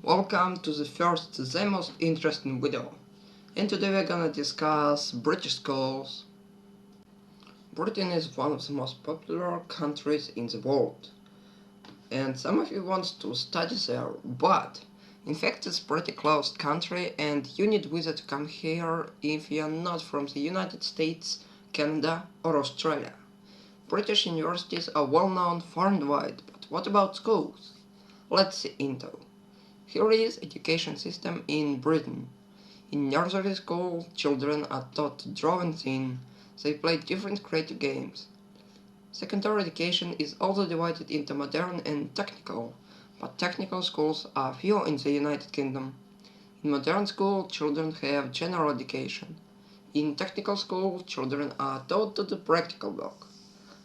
Welcome to the first, the most interesting video. And today we're gonna discuss British schools. Britain is one of the most popular countries in the world. And some of you want to study there, but in fact it's a pretty closed country and you need visa to come here if you're not from the United States, Canada or Australia. British universities are well known far and wide, but what about schools? Let's see into. Here is education system in Britain. In nursery school, children are taught to draw and sing. They play different creative games. Secondary education is also divided into modern and technical, but technical schools are few in the United Kingdom. In modern school, children have general education. In technical school, children are taught to do practical work.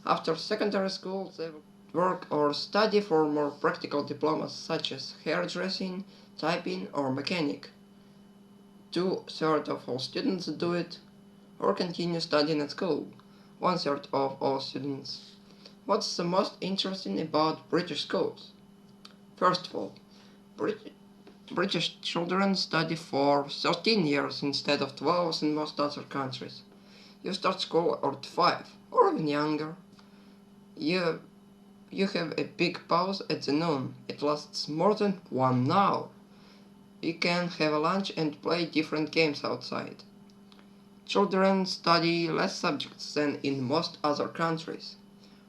After secondary school, they work or study for more practical diplomas such as hairdressing, typing or mechanic. 2/3 of all students do it or continue studying at school. 1/3 of all students. What's the most interesting about British schools? First of all, British children study for 13 years instead of 12 in most other countries. You start school at 5 or even younger. You have a big pause at the noon. It lasts more than 1 hour. You can have a lunch and play different games outside. Children study less subjects than in most other countries.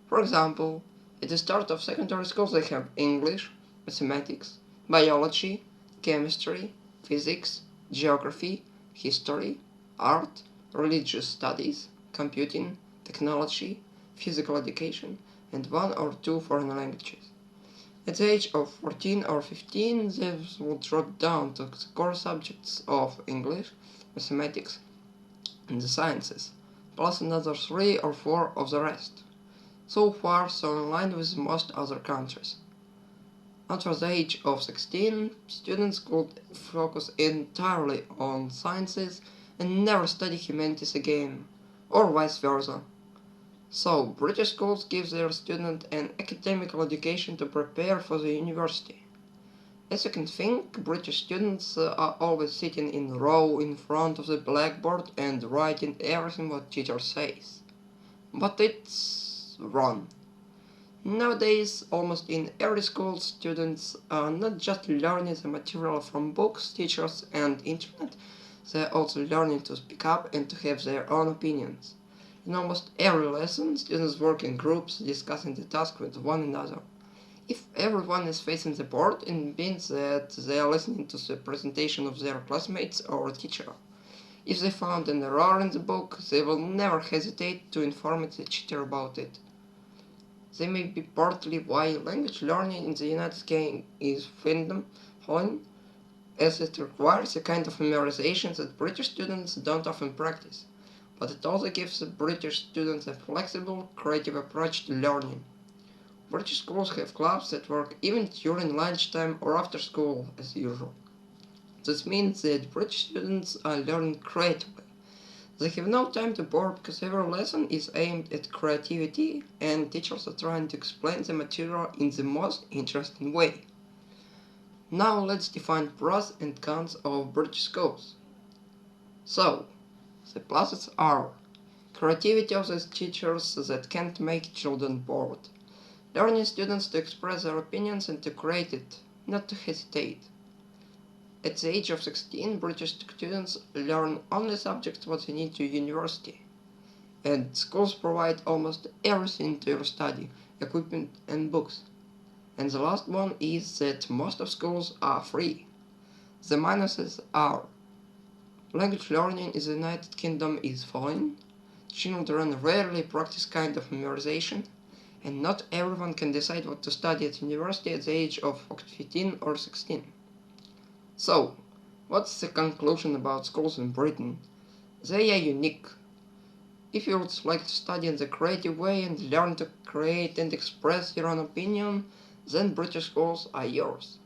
For example, at the start of secondary school they have English, mathematics, biology, chemistry, physics, geography, history, art, religious studies, computing, technology, physical education, and 1 or 2 foreign languages. At the age of 14 or 15, these will drop down to the core subjects of English, mathematics, and the sciences, plus another 3 or 4 of the rest. So far, so in line with most other countries. After the age of 16, students could focus entirely on sciences and never study humanities again, or vice versa. So, British schools give their students an academical education to prepare for the university. As you can think, British students are always sitting in a row in front of the blackboard and writing everything what teacher says. But it's wrong. Nowadays, almost in every school, students are not just learning the material from books, teachers and internet, they are also learning to speak up and to have their own opinions. In almost every lesson, students work in groups, discussing the task with one another. If everyone is facing the board, it means that they are listening to the presentation of their classmates or teacher. If they found an error in the book, they will never hesitate to inform the teacher about it. They may be partly why language learning in the United Kingdom is falling, as it requires a kind of memorization that British students don't often practice. But it also gives the British students a flexible, creative approach to learning. British schools have clubs that work even during lunchtime or after school, as usual. This means that British students are learning creatively. They have no time to bore because every lesson is aimed at creativity and teachers are trying to explain the material in the most interesting way. Now let's define pros and cons of British schools. So, the pluses are creativity of the teachers that can't make children bored, learning students to express their opinions and to create it, not to hesitate. At the age of 16, British students learn only subjects what they need to university, and schools provide almost everything to your study, equipment and books. And the last one is that most of schools are free. The minuses are language learning in the United Kingdom is falling, children rarely practice kind of memorization, and not everyone can decide what to study at university at the age of 15 or 16. So, what's the conclusion about schools in Britain? They are unique. If you would like to study in the creative way and learn to create and express your own opinion, then British schools are yours.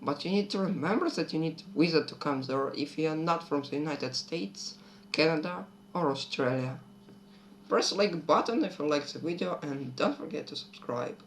But you need to remember that you need a visa to come there if you are not from the United States, Canada or Australia. Press the like button if you liked the video and don't forget to subscribe.